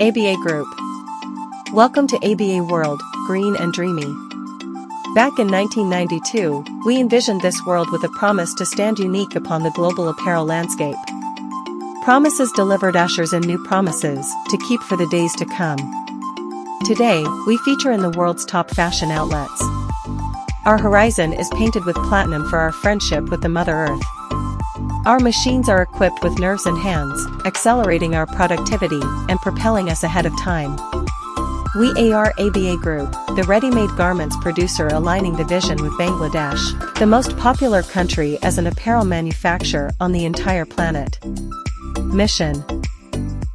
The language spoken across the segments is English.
ABA Group. Welcome to ABA World, green and dreamy. Back in 1992, we envisioned this world with a promise to stand unique upon the global apparel landscape. Promises delivered ushers in new promises to keep for the days to come. Today, we feature in the world's top fashion outlets. Our horizon is painted with platinum for our friendship with the Mother Earth. Our machines are equipped with nerves and hands, accelerating our productivity and propelling us ahead of time. We are ABA Group, the ready-made garments producer aligning the vision with Bangladesh, the most popular country as an apparel manufacturer on the entire planet. Mission: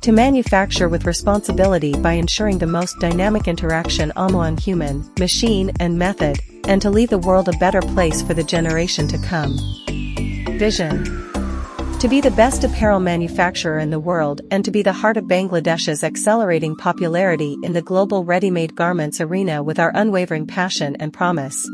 to manufacture with responsibility by ensuring the most dynamic interaction among human, machine, and method, and to leave the world a better place for the generation to come. Vision: to be the best apparel manufacturer in the world and to be the heart of Bangladesh's accelerating popularity in the global ready-made garments arena with our unwavering passion and promise.